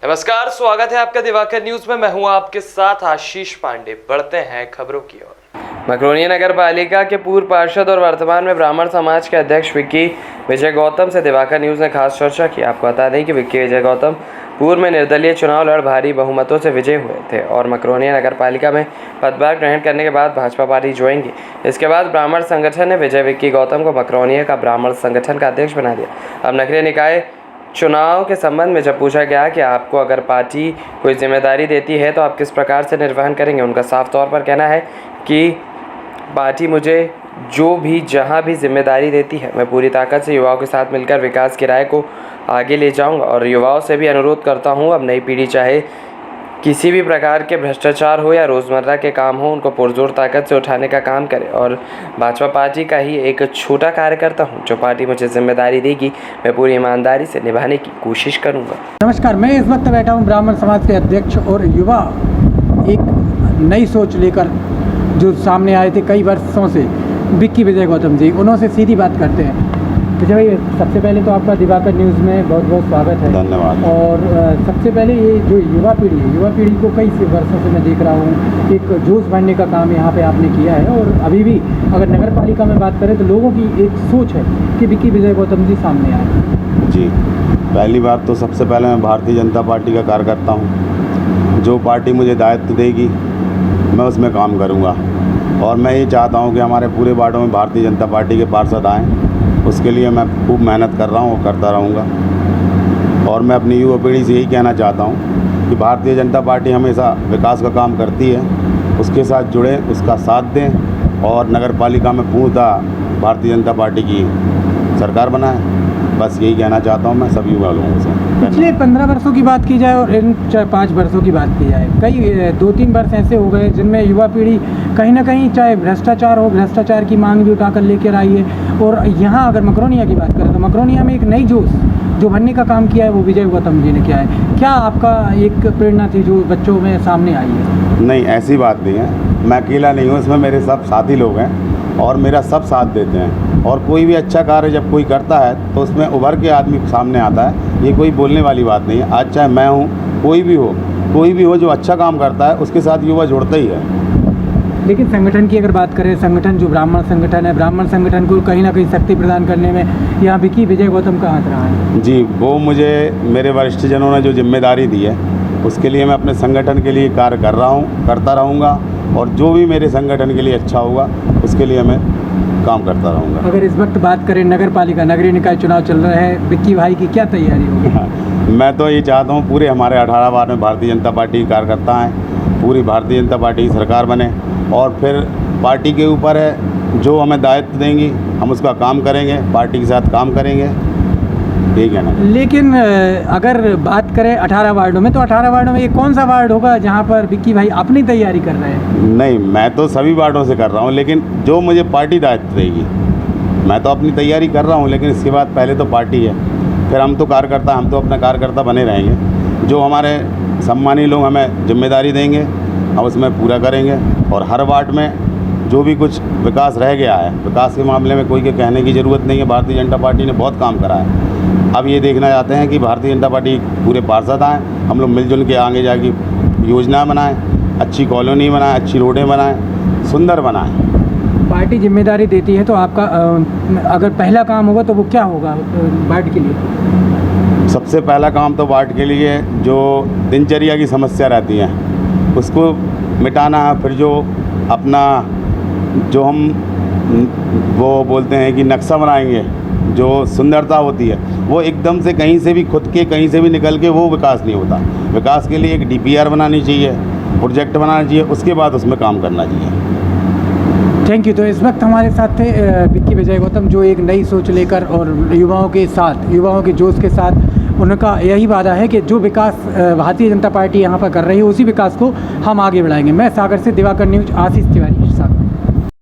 नमस्कार, स्वागत है आपका दिवाकर न्यूज में। मैं हूं आपके साथ आशीष पांडे। बढ़ते हैं खबरों की ओर। मकरोनिया नगर पालिका के पूर्व पार्षद और वर्तमान में ब्राह्मण समाज के अध्यक्ष विक्की विजय गौतम से दिवाकर न्यूज ने खास चर्चा की। आपको बता दें कि विक्की विजय गौतम पूर्व में निर्दलीय चुनाव लड़ भारी बहुमतों से विजय हुए थे और मकरोनिया नगर पालिका में पदभार ग्रहण करने के बाद भाजपा पार्टी ज्वाइन की। इसके बाद ब्राह्मण संगठन ने विजय विक्की गौतम को मकरोनिया का ब्राह्मण संगठन का अध्यक्ष बना दिया। अब नगरीय निकाय चुनाव के संबंध में जब पूछा गया कि आपको अगर पार्टी कोई जिम्मेदारी देती है तो आप किस प्रकार से निर्वहन करेंगे, उनका साफ तौर पर कहना है कि पार्टी मुझे जो भी जहां भी जिम्मेदारी देती है मैं पूरी ताकत से युवाओं के साथ मिलकर विकास की राह को आगे ले जाऊंगा और युवाओं से भी अनुरोध करता हूं, अब नई पीढ़ी चाहे किसी भी प्रकार के भ्रष्टाचार हो या रोज़मर्रा के काम हो, उनको पुरजोर ताकत से उठाने का काम करे। और भाजपा पार्टी का ही एक छोटा कार्यकर्ता हूं, जो पार्टी मुझे जिम्मेदारी देगी मैं पूरी ईमानदारी से निभाने की कोशिश करूंगा। नमस्कार, मैं इस वक्त बैठा हूं ब्राह्मण समाज के अध्यक्ष और युवा एक नई सोच लेकर जो सामने आए थे कई वर्षों से, विक्की विजय गौतम जी। उन्होंने सीधी बात करते हैं। विजय भाई, सबसे पहले तो आपका दिवाकर न्यूज़ में बहुत बहुत स्वागत है। धन्यवाद। और सबसे पहले ये जो युवा पीढ़ी है, युवा पीढ़ी को कई वर्षों से मैं देख रहा हूँ एक जोश भरने का काम यहाँ पे आपने किया है। और अभी भी अगर नगर पालिका में बात करें तो लोगों की एक सोच है कि विक्की विजय गौतम जी सामने आए। जी, पहली बात तो सबसे पहले मैं भारतीय जनता पार्टी का कार्यकर्ता हूँ। जो पार्टी मुझे दायित्व देगी मैं उसमें काम करूँगा और मैं ये चाहता हूँ कि हमारे पूरे वार्डों में भारतीय जनता पार्टी के पार्षद आएँ। उसके लिए मैं खूब मेहनत कर रहा हूँ और करता रहूँगा। और मैं अपनी युवा पीढ़ी से यही कहना चाहता हूँ कि भारतीय जनता पार्टी हमेशा विकास का काम करती है, उसके साथ जुड़ें, उसका साथ दें और नगर पालिका में पूर्णतः भारतीय जनता पार्टी की सरकार बनाएं। बस यही कहना चाहता हूँ मैं सभी युवा लोगों से। पिछले 15 वर्षों की बात की जाए और इन 5 वर्षों की बात की जाए, कई 2-3 वर्ष ऐसे हो गए जिनमें युवा पीढ़ी कहीं ना कहीं चाहे भ्रष्टाचार हो, भ्रष्टाचार की मांग भी उठाकर लेकर आई है। और यहाँ अगर मकरोनिया की बात करें तो मकरोनिया में एक नई जोश जो भरने का काम किया है वो विजय गौतम जी ने किया है। क्या आपका एक प्रेरणा थी जो बच्चों में सामने आई है? नहीं, ऐसी बात नहीं है। मैं अकेला नहीं हूँ, इसमें मेरे सब साथी लोग हैं और मेरा सब साथ देते हैं। और कोई भी अच्छा कार्य जब कोई करता है तो उसमें उभर के आदमी सामने आता है। ये कोई बोलने वाली बात नहीं है। आज चाहे मैं हूँ, कोई भी हो जो अच्छा काम करता है उसके साथ युवा जुड़ता ही है। लेकिन संगठन की अगर बात करें, संगठन जो ब्राह्मण संगठन है, ब्राह्मण संगठन को कहीं ना कहीं शक्ति प्रदान करने में यहाँ विक्की विजय गौतम का हाथ रहा है। जी, वो मुझे मेरे वरिष्ठ जनों ने जो जिम्मेदारी दी है उसके लिए मैं अपने संगठन के लिए कार्य कर रहा हूँ, करता रहूँगा और जो भी मेरे संगठन के लिए अच्छा होगा उसके लिए मैं काम करता रहूँगा। अगर इस वक्त बात करें नगर पालिका नगरीय निकाय चुनाव चल रहे हैं, विक्की भाई की क्या तैयारी होगी? मैं तो ये चाहता हूँ पूरे हमारे 18 वार्ड में भारतीय जनता पार्टी के कार्यकर्ता हैं, पूरी भारतीय जनता पार्टी की सरकार बने और फिर पार्टी के ऊपर है, जो हमें दायित्व देंगी हम उसका काम करेंगे, पार्टी के साथ काम करेंगे, यही कहना है। लेकिन अगर बात करें 18 वार्डों में तो 18 वार्डों में ये कौन सा वार्ड होगा जहाँ पर विक्की भाई अपनी तैयारी कर रहे हैं? नहीं, मैं तो सभी वार्डों से कर रहा हूँ, लेकिन जो मुझे पार्टी दायित्व देगी मैं तो अपनी तैयारी कर रहा हूँ, लेकिन इसके बाद पहले तो पार्टी है, फिर हम तो कार्यकर्ता, हम तो अपना कार्यकर्ता बने रहेंगे। जो हमारे सम्मानी लोग हमें जिम्मेदारी देंगे हम उसमें पूरा करेंगे। और हर वार्ड में जो भी कुछ विकास रह गया है, विकास के मामले में कोई के कहने की ज़रूरत नहीं है। भारतीय जनता पार्टी ने बहुत काम करा है। अब ये देखना चाहते हैं कि भारतीय जनता पार्टी पूरे पार्षद आएँ, हम लोग मिलजुल के आगे जाके योजना बनाएँ, अच्छी कॉलोनी बनाएँ, अच्छी रोडें बनाएँ, सुंदर बनाएँ। पार्टी जिम्मेदारी देती है तो आपका अगर पहला काम होगा तो वो क्या होगा वार्ड के लिए? सबसे पहला काम तो वार्ड के लिए जो दिनचर्या की समस्या रहती है उसको मिटाना है। फिर जो अपना जो हम वो बोलते हैं कि नक्शा बनाएंगे, जो सुंदरता होती है वो एकदम से कहीं से भी खुद के कहीं से भी निकल के वो विकास नहीं होता। विकास के लिए एक DPR बनानी चाहिए, प्रोजेक्ट बनाना चाहिए, उसके बाद उसमें काम करना चाहिए। Thank you. तो इस वक्त हमारे साथ थे विक्की विजय गौतम, जो एक नई सोच लेकर और युवाओं के साथ, युवाओं के जोश के साथ उनका यही वादा है कि जो विकास भारतीय जनता पार्टी यहाँ पर कर रही है उसी विकास को हम आगे बढ़ाएंगे। मैं सागर से दिवाकर न्यूज, आशीष तिवारी, सागर।